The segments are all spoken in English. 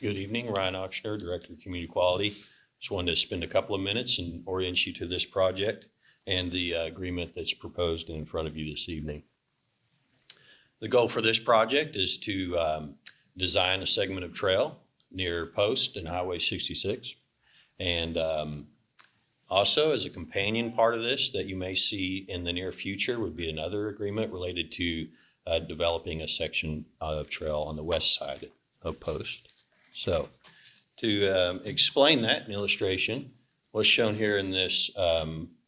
Good evening, Ryan Ochsner, Director of Community Quality. Just wanted to spend a couple of minutes and orient you to this project and the agreement that's proposed in front of you this evening. The goal for this project is to design a segment of trail near Post and Highway 66. And also, as a companion part of this that you may see in the near future would be another agreement related to developing a section of trail on the west side of Post. So to explain that in illustration, what's shown here in this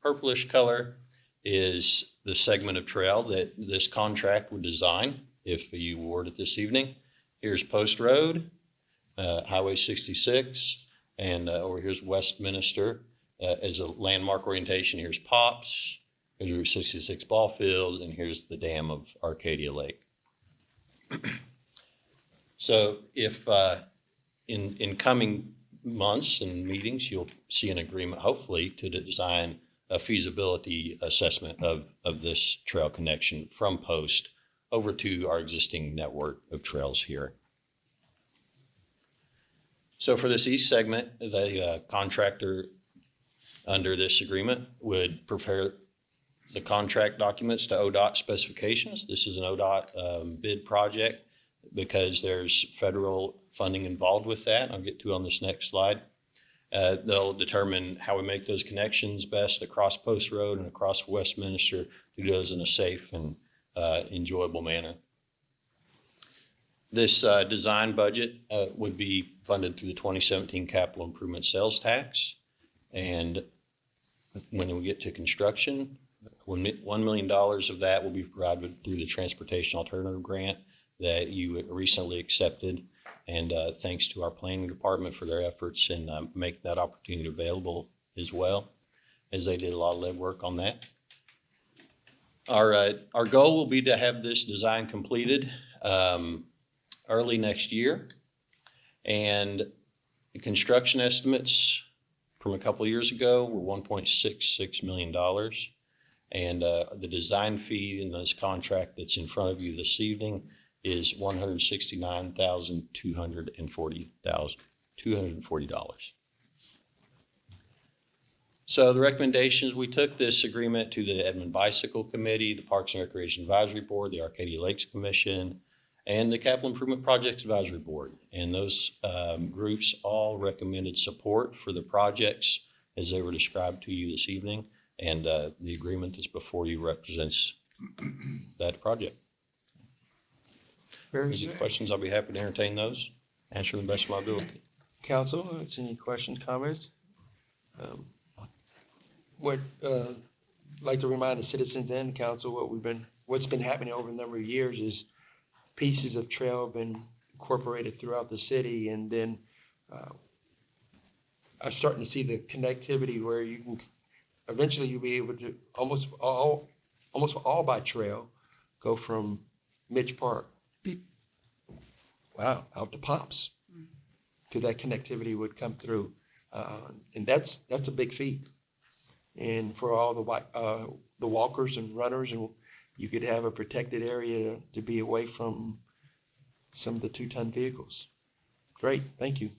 purplish color is the segment of trail that this contract would design if you award it this evening. Here's Post Road, Highway 66, and over here's Westminster. As a landmark orientation, here's Pops, here's Route 66 ball field, and here's the dam of Arcadia Lake. So if in coming months and meetings, you'll see an agreement, hopefully, to design a feasibility assessment of this trail connection from Post over to our existing network of trails here. So for this east segment, the contractor under this agreement would prepare the contract documents to ODOT specifications. This is an ODOT bid project because there's federal funding involved with that. I'll get to on this next slide. They'll determine how we make those connections best across Post Road and across Westminster to do those in a safe and enjoyable manner. This design budget would be funded through the 2017 Capital Improvement Sales Tax. And when we get to construction, $1 million of that will be provided through the Transportation Alternative Grant that you recently accepted. And thanks to our planning department for their efforts in making that opportunity available as well, as they did a lot of lead work on that. Our goal will be to have this design completed early next year. And the construction estimates from a couple of years ago were $1.66 million. And the design fee in this contract that's in front of you this evening is $169,240. So the recommendations, we took this agreement to the Edmond Bicycle Committee, the Parks and Recreation Advisory Board, the Arcadia Lakes Commission, and the Capital Improvement Projects Advisory Board. And those groups all recommended support for the projects as they were described to you this evening. And the agreement that's before you represents that project. Very Any good. questions? I'll be happy to entertain those. Answer to the best of my ability. Council, any questions, comments? Would like to remind the citizens and council what's been happening over a number of years is pieces of trail have been incorporated throughout the city, and then I'm starting to see the connectivity where you can eventually you'll be able to almost all by trail go from Mitch Park out to Pops, because that connectivity would come through, and that's a big feat. And for all the walkers and runners, and you could have a protected area to be away from some of the 2-ton vehicles. Great, thank you.